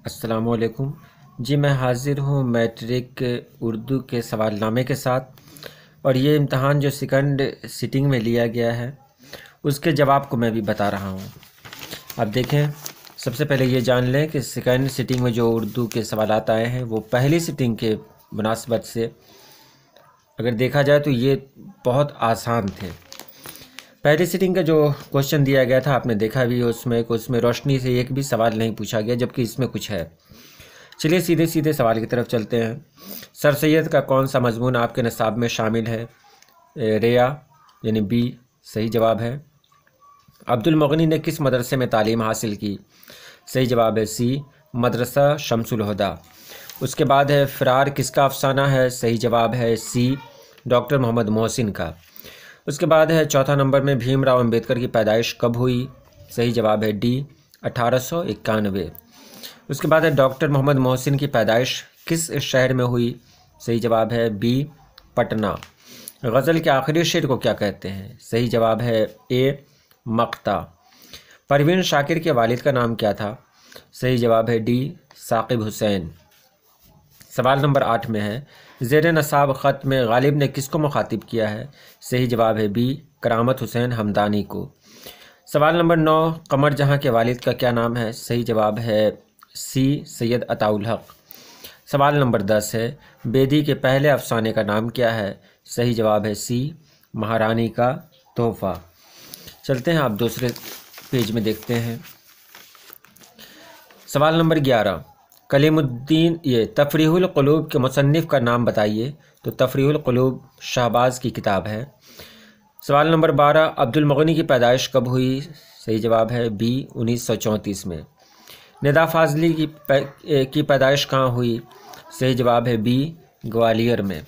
अस्सलामुअलैकुम जी। मैं हाज़िर हूँ मैट्रिक उर्दू के सवालनामे के साथ और ये इम्तहान जो सेकंड सिटिंग में लिया गया है उसके जवाब को मैं भी बता रहा हूँ। अब देखें, सबसे पहले ये जान लें कि सेकंड सिटिंग में जो उर्दू के सवालात आए हैं वो पहली सिटिंग के मुनासबत से अगर देखा जाए तो ये बहुत आसान थे। पहली सिटिंग का जो क्वेश्चन दिया गया था आपने देखा भी, उसमें रोशनी से एक भी सवाल नहीं पूछा गया, जबकि इसमें कुछ है। चलिए सीधे सीधे सवाल की तरफ चलते हैं। सर सैयद का कौन सा मजमून आपके निसाब में शामिल है? रेया यानी बी सही जवाब है। अब्दुल मुगनी ने किस मदरसे में तालीम हासिल की? सही जवाब है सी, मदरसा शमसुल हुदा। उसके बाद है फ़रार किसका अफसाना है? सही जवाब है सी, डॉक्टर मोहम्मद मोहसिन का। उसके बाद है चौथा नंबर में भीमराव अंबेडकर की पैदाइश कब हुई? सही जवाब है डी, 1891। उसके बाद है डॉक्टर मोहम्मद मोहसिन की पैदाइश किस शहर में हुई? सही जवाब है बी, पटना। गज़ल के आखिरी शेर को क्या कहते हैं? सही जवाब है ए, मक्ता। परवीन शाकिर के वालिद का नाम क्या था? सही जवाब है डी, साकिब हुसैन। सवाल नंबर 8 में है ज़ेर नसाब ख़त में गालिब ने किसको मुखातिब किया है? सही जवाब है बी, करामत हुसैन हमदानी को। सवाल नंबर 9, कमर जहाँ के वालिद का क्या नाम है? सही जवाब है सी, सैयद अताउल हक। सवाल नंबर 10 है बेदी के पहले अफसाने का नाम क्या है? सही जवाब है सी, महारानी का तोहफ़ा। चलते हैं, आप दूसरे पेज में देखते हैं। सवाल नंबर 11, कलीमुद्दीन ये तफरीहुल क़ुलूब के मुसन्निफ़ का नाम बताइए। तो तफरीहुल क़ुलूब शहबाज की किताब है। सवाल नंबर 12, अब्दुल मुगनी की पैदाइश कब हुई? सही जवाब है बी, 1934 में। निदा फाजली की पैदाइश कहाँ हुई? सही जवाब है बी, ग्वालियर में।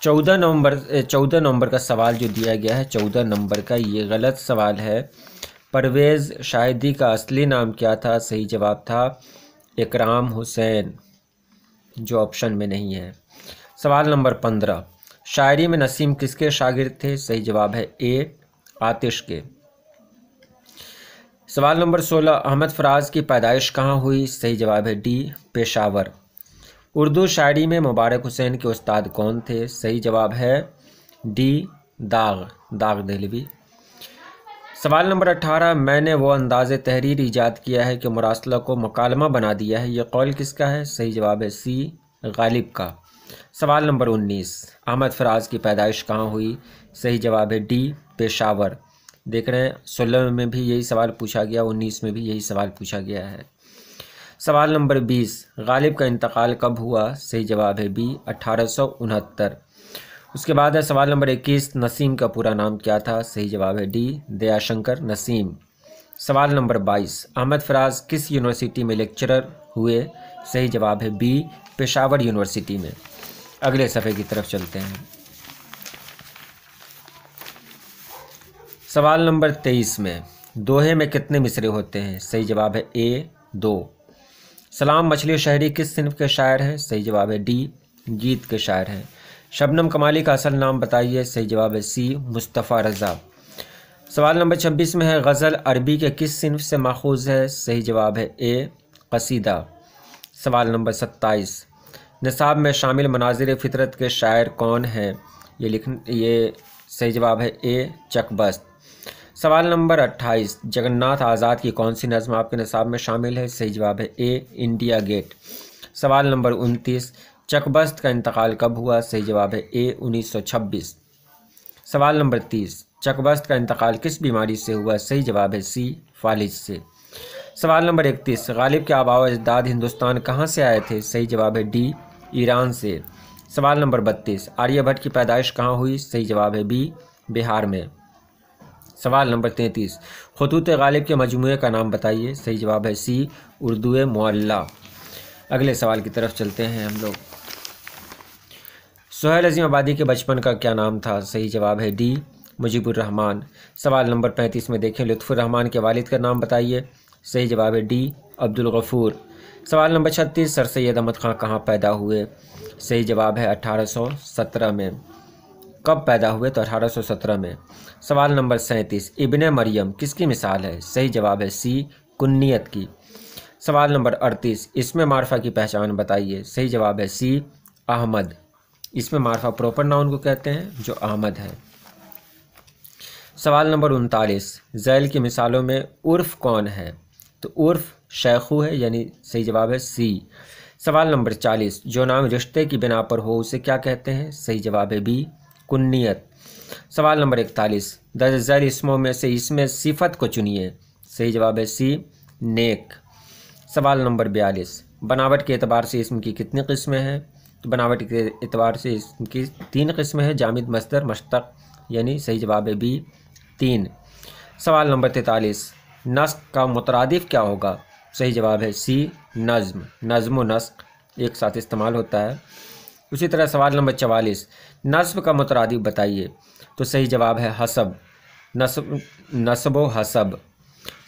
14 नवंबर का सवाल जो दिया गया है, 14 नंबर का, ये गलत सवाल है। परवेज़ शाहिदी का असली नाम क्या था? सही जवाब था इकराम हुसैन, जो ऑप्शन में नहीं है। सवाल नंबर 15, शायरी में नसीम किसके शागिर्द थे? सही जवाब है ए, आतिश के। सवाल नंबर 16, अहमद फराज की पैदाइश कहाँ हुई? सही जवाब है डी, पेशावर। उर्दू शायरी में मुबारक हुसैन के उस्ताद कौन थे? सही जवाब है डी, दाग देहलवी। सवाल नंबर 18, मैंने वो अंदाज़ तहरीर ईजाद किया है कि मुरासला को मुकालमा बना दिया है, ये कौल किसका है? सही जवाब है सी, गालिब का। सवाल नंबर 19, अहमद फराज की पैदाइश कहाँ हुई? सही जवाब है डी, पेशावर। देख रहे हैं 16 में भी यही सवाल पूछा गया, 19 में भी यही सवाल पूछा गया है। सवाल नंबर 20, गालिब का इंतकाल कब हुआ? सही जवाब है बी, 1869। उसके बाद है सवाल नंबर 21, नसीम का पूरा नाम क्या था? सही जवाब है डी, दयाशंकर नसीम। सवाल नंबर 22, अहमद फराज किस यूनिवर्सिटी में लेक्चरर हुए? सही जवाब है बी, पेशावर यूनिवर्सिटी में। अगले सफ़े की तरफ चलते हैं। सवाल नंबर 23 में दोहे में कितने मिसरे होते हैं? सही जवाब है ए, 2। सलाम मछली शहरी किस सिन्फ के शायर हैं? सही जवाब है डी, गीत के शायर हैं। शबनम कमाली का असल नाम बताइए। सही जवाब है सी, मुस्तफ़ा रज़ा। सवाल नंबर 26 में है गज़ल अरबी के किस सिन्फ से माखूज़ है? सही जवाब है ए, कसीदा। सवाल नंबर 27, निसाब में शामिल मनाज़िर फ़ितरत के शायर कौन हैं? ये सही जवाब है ए, चकबस्त। सवाल नंबर 28, जगन्नाथ आज़ाद की कौन सी नज़्म आपके निसाब में शामिल है? सही जवाब है ए, इंडिया गेट। सवाल नंबर 29, चकबस्त का इंतकाल कब हुआ? सही जवाब है ए, 1926। सवाल नंबर 30, चकबस्त का इंतकाल किस बीमारी से हुआ? सही जवाब है सी, फालिज से। सवाल नंबर 31, गालिब के आबाओ अजदाद हिंदुस्तान कहाँ से आए थे? सही जवाब है डी, ईरान से। सवाल नंबर 32, आर्यभट्ट की पैदाइश कहाँ हुई? सही जवाब है बी, बिहार में। सवाल नंबर 33, खतूत गालिब के मजमूए का नाम बताइए। सही जवाब है सी, उर्दू मुअल्ला। अगले सवाल की तरफ चलते हैं हम लोग। सुहेल अज़ीम आबादी के बचपन का क्या नाम था? सही जवाब है डी, मुजीबुर रहमान। सवाल नंबर 35 में देखें, लुत्फ़ुर रहमान के वालिद का नाम बताइए। सही जवाब है डी, अब्दुल गफ़ूर। सवाल नंबर 36, सर सैयद अहमद ख़ान कहाँ पैदा हुए? सही जवाब है 1817 में। कब पैदा हुए? तो 1817 में। सवाल नंबर 37, इब्ने मरियम किसकी मिसाल है? सही जवाब है सी, कुन्नियत की। सवाल नंबर 38, इसमें मार्फा की पहचान बताइए। सही जवाब है सी, अहमद। इसमें मार्फा प्रॉपर नाउन को कहते हैं जो अहमद है। सवाल नंबर 39, ज़ैल की मिसालों में उर्फ कौन है? तो उर्फ शेखू है, यानी सही जवाब है सी। सवाल नंबर 40, जो नाम रिश्ते की बिना पर हो उसे क्या कहते हैं? सही जवाब है बी, कुन्नियत। सवाल नंबर 41, दर्ज झैल इसमों में से इसमें सिफत को चुनिए। सही जवाब है सी, नेक। सवाल नंबर 42, बनावट के एतबार से इसम की कितनी किस्में हैं? तो बनावट के एतबार से इसम की 3 किस्में हैं, जामिद, मस्दर, मुश्तक, यानी सही जवाब है बी, 3। सवाल नंबर 43, नस्क का मुतरादिफ क्या होगा? सही जवाब है सी, नज़्म। नज़्म व नस्क एक साथ इस्तेमाल होता है। उसी तरह सवाल नंबर 44, नस्ब का मुतरादिफ बताइए। तो सही जवाब है हसब। नस्ब व हसब।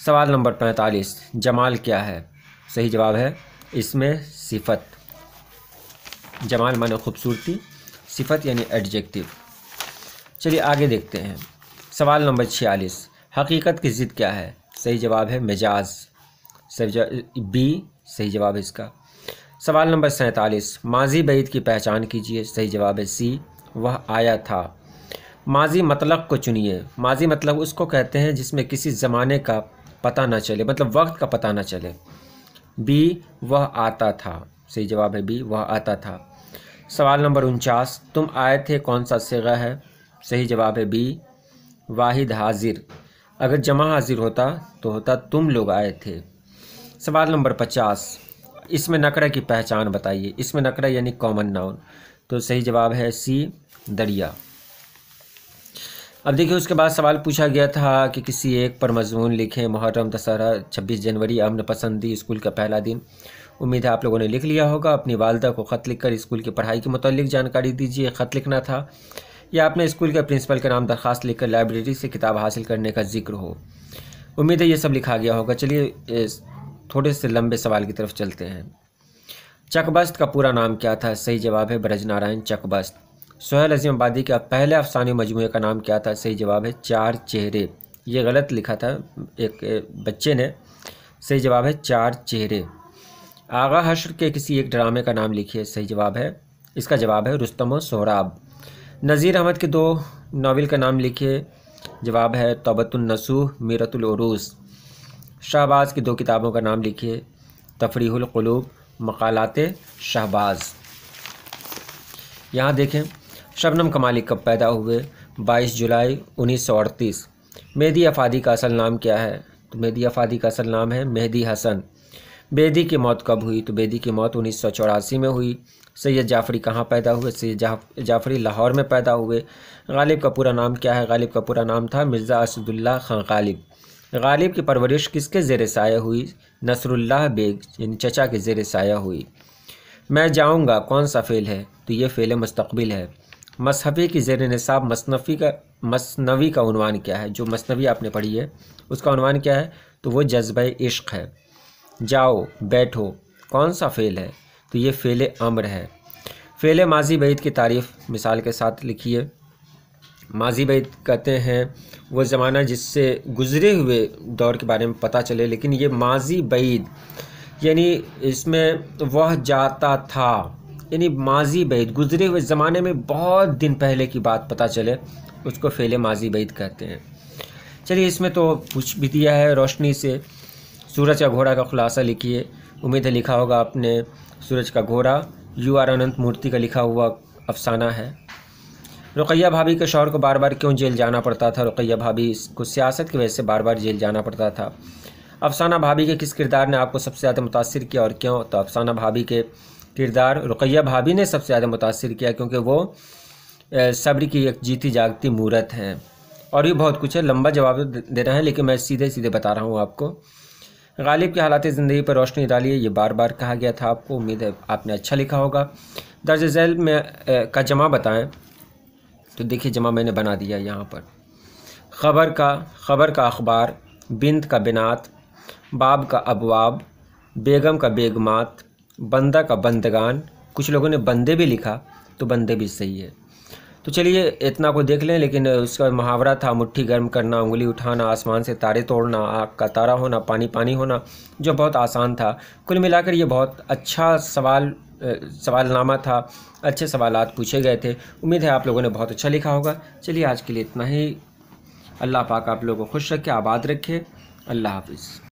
सवाल नंबर 45, जमाल क्या है? सही जवाब है इसमें सिफत। जमाल माने खूबसूरती, सिफत यानी एडजेक्टिव। चलिए आगे देखते हैं। सवाल नंबर 46, हकीकत की ज़िद क्या है? सही जवाब है मिजाज। बी सही जवाब है इसका। सवाल नंबर 47, माजी बैद की पहचान कीजिए। सही जवाब है सी, वह आया था। माजी मतलब को चुनिए। माजी मतलब उसको कहते हैं जिसमें किसी ज़माने का पता न चले, मतलब वक्त का पता न चले। बी, वह आता था। सही जवाब है बी, वह आता था। सवाल नंबर 49, तुम आए थे कौन सा सिगा है? सही जवाब है बी, वाहिद हाजिर। अगर जमा हाजिर होता तो होता तुम लोग आए थे। सवाल नंबर 50, इसमें नकरा की पहचान बताइए। इसमें नकरा यानी कॉमन नाउन। तो सही जवाब है सी, दरिया। अब देखिए उसके बाद सवाल पूछा गया था कि किसी एक पर मजमून लिखें। मुहर्रम, दशहरा, 26 जनवरी, अमन पसंदी, स्कूल का पहला दिन। उम्मीद है आप लोगों ने लिख लिया होगा। अपनी वालदा को ख़त लिखकर स्कूल की पढ़ाई के मुतालिक जानकारी दीजिए। ख़त लिखना था या अपने स्कूल के प्रिंसिपल के नाम दरख्वास्त लिखकर लाइब्रेरी से किताब हासिल करने का जिक्र हो। उम्मीद है ये सब लिखा गया होगा। चलिए थोड़े से लंबे सवाल की तरफ चलते हैं। चकबस्त का पूरा नाम क्या था? सही जवाब है ब्रजनारायण चकबस्त। सोहेल अजीम आबादी का पहले अफसाने मजमूए का नाम क्या था? सही जवाब है चार चेहरे। ये गलत लिखा था एक बच्चे ने। सही जवाब है चार चेहरे। आगा हश्र के किसी एक ड्रामे का नाम लिखिए। सही जवाब है, इसका जवाब है रुस्तम व सोहराब। नज़ीर अहमद के 2 नावल का नाम लिखिए। जवाब है तौबतुन नसूह, मीरतुल उरूस। शाहबाज की 2 किताबों का नाम लिखिए। तफरीहुल क़ुलूब, मक़ालाते शाहबाज। यहाँ देखें, शबनम कमाली कब पैदा हुए? 22 जुलाई 1938। मेहदी अफ़ादी का असल नाम क्या है? तो मेहदी अफ़ादी का असल नाम है मेहदी हसन। बेदी की मौत कब हुई? तो बेदी की मौत 1984 में हुई। सैयद जाफ़री कहाँ पैदा हुए? सैयद जाफ़री लाहौर में पैदा हुए। गालिब का पूरा नाम क्या है? गालिब का पूरा नाम था मिर्ज़ा असदुल्ला खां गालिब। गालिब की परवरिश किसके ज़ेर साया हुई? नसरुल्लाह बेग यानी चचा के ज़ेर साया हुई। मैं जाऊँगा कौन सा फ़ेल है? तो ये फ़ेल मुस्तक़बिल है। मसहफ़ी की ज़ेर निसाब मसनवी का उन्वान क्या है? जो मसनवी आपने पढ़ी है उसका उन्वान क्या है? तो वो जज्बे इश्क़ है। जाओ बैठो कौन सा फ़ेल है? तो ये फ़ेल अम्र है। फ़ेल माजी बैद की तारीफ़ मिसाल के साथ लिखिए। माजी बैद कहते हैं वो ज़माना जिससे गुज़रे हुए दौर के बारे में पता चले, लेकिन ये माजी बैद यानी इसमें वह जाता था, यानी माजी बैद गुज़रे हुए ज़माने में बहुत दिन पहले की बात पता चले, उसको फ़ेल माजी बैद कहते हैं। चलिए इसमें तो पूछ भी दिया है रोशनी से। सूरज का घोड़ा का खुलासा लिखिए। उम्मीद है लिखा होगा आपने। सूरज का घोड़ा UR अनंत मूर्ति का लिखा हुआ अफसाना है। रुकैया भाभी के शौहर को बार बार क्यों जेल जाना पड़ता था? रुकैया भाभी को सियासत की वजह से बार बार जेल जाना पड़ता था। अफसाना भाभी के किस किरदार ने आपको सबसे ज़्यादा मुतासिर किया और क्यों? तो अफसाना भाभी के किरदार रुकैया भाभी ने सबसे ज़्यादा मुतासिर किया क्योंकि वो सब्र की एक जीती जागती मूरत हैं। और भी बहुत कुछ है, लंबा जवाब दे रहे हैं लेकिन मैं सीधे सीधे बता रहा हूँ आपको। गालिब की हालात ज़िंदगी पर रोशनी डालिए, ये बार बार कहा गया था आपको। उम्मीद है आपने अच्छा लिखा होगा। दर्ज झैल में का जमा बताएं। तो देखिए जमा मैंने बना दिया यहाँ पर। खबर का अखबार, बिंत का बिनात, बाब का अबवाब, बेगम का बेगमात, बंदा का बंदगान। कुछ लोगों ने बंदे भी लिखा तो बंदे भी सही है। तो चलिए इतना को देख लें। लेकिन उसका मुहावरा था मुट्ठी गर्म करना, उंगली उठाना, आसमान से तारे तोड़ना, आग का तारा होना, पानी पानी होना, जो बहुत आसान था। कुल मिलाकर ये बहुत अच्छा सवालनामा था। अच्छे सवालात पूछे गए थे। उम्मीद है आप लोगों ने बहुत अच्छा लिखा होगा। चलिए आज के लिए इतना ही। अल्लाह पाक आप लोगों को खुश रखे, आबाद रखे। अल्लाह हाफिज़।